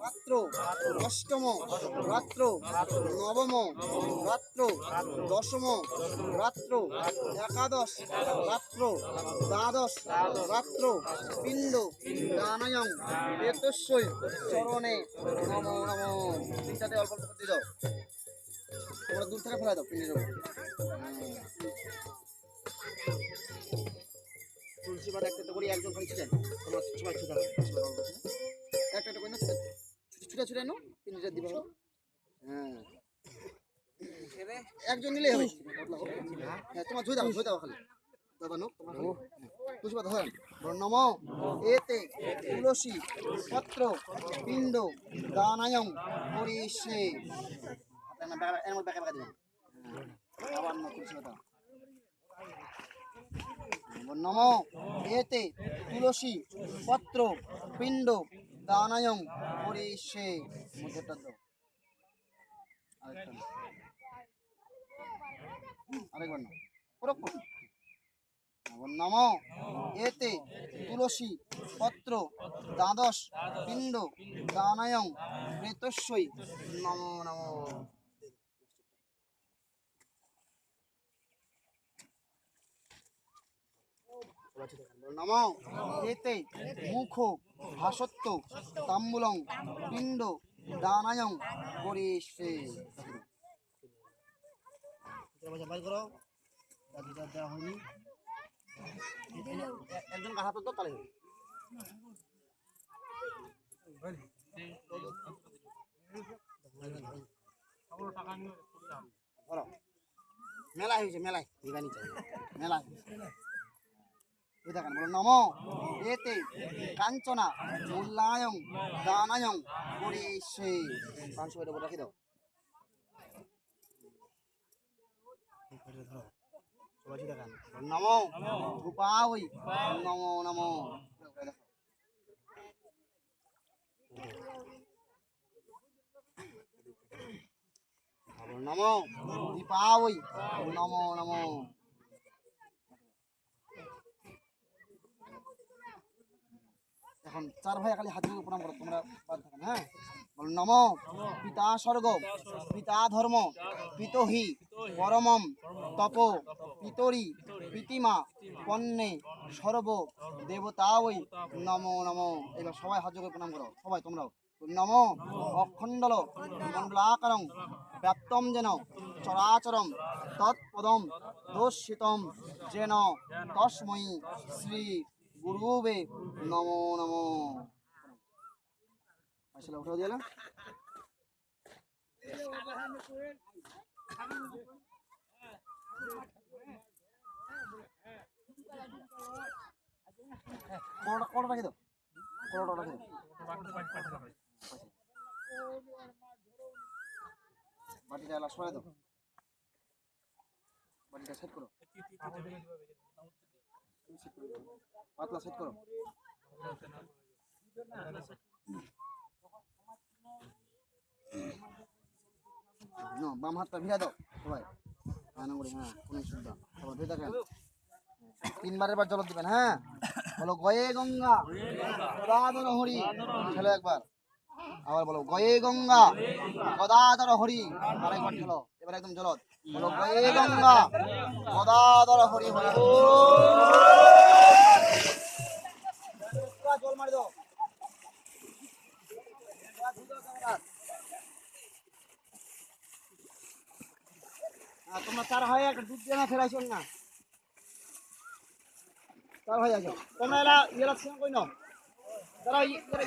রাত্র অষ্টম রাত্র নবম রাত্র দশম রাত্র একাদশ রাত্র দ্বাদশ রাত্র পিণ্ড দানয়ং প্রেতস্যৈ চরণে নমো নমো। তিনটাতে অল্প অল্প করে দিয়ে দাও, তোমরা দূর থেকে ফেলা দাও পিণ্ডের উপর। তুলসী পাতা একটা করে একজন খালি ছিলেন, তোমরা সবাই ছুটে একটা একটা করে না ছুটে ছুটে নো পিণ্ডের দিবে। হ্যাঁ একজন নিলেই হবে। হ্যাঁ তোমার ধুয়ে দাও খালি দাদা নো তোমার তুলসী পাতা হয় নম এতে তুলসী পত্র পিণ্ড দানায়ং পরিষে এর মধ্যে ব্যাখ্যা দিবেন। আবার না তুলসী পাতা নম এতে তুলসী পত্র পিণ্ড দানায়ং পরিষে। মধ্যটা দাও আরেকবার না পুরো নম এতে তুলসী পত্র দ্বাদশ পিণ্ড দানায়ং প্রেতস্যৈ নমো নমো। নম এতে মুখ ভাসত্ব তাম্বুলং পিণ্ড দানায়ং পরিষে। দেওয়া হয়নি একজন হাত তো তালে মেলা হয়েছে মেলায় মেলা দেখেন বলো নম এতে কাঞ্চনা মূল্যায়ং দানায়ং পরিষে। 500 টাকা রাখি দাও নমো রূপাবৈ নমো নমো। নমো দীপাবৈ নমো নমো। এখন চার ভাই খালি হাতে প্রণাম করো তোমরা বাদ থাকেন। হ্যাঁ বল নম পিতা স্বর্গ পিতা ধর্ম পিতহি পরমম তপ পিতরি পিতিমা পণ্যে সর্ব দেবতাবৈ নমো নমো। এবার সবাই হাত জোড়ে প্রণাম করো সবাই তোমরাও। নম অখণ্ডল মণ্ডলাকারং ব্যাপ্তম যেন চরাচরম তৎপদম দোষিতম যেন তস্मै শ্রী গুরুবে নমো নমো। আসলে উঠে দিলাম কড়া রাখি দাও কড়া রাখি দাও বাটিটা এলা সরাই দাও বাটিটা সেট করো পাতলা সেট করো। বাম হাতটা ভিড়া দাও সবাই। হ্যাঁ কোনো সুবিধা সবাই ধুয়ে থাকেন। 3 বারের বার জল দিবেন। হ্যাঁ বলো গয়ে গঙ্গা গদাধর হরি। ঠেলো একবার আবার বলো গয়ে গঙ্গা গদাধর হরি। আরেকবার ঠেলো এবার একদম জলত বলো গয়ে গঙ্গা গদাধর হরি হরি। জল মারি দাও তোমরা চার ভাই একটা দুধ দিয়ে না ফেরাইছ না চার ভাই আছো তোমরা এলা ইয়েলা সিং কই নাও তারা ইয়েটা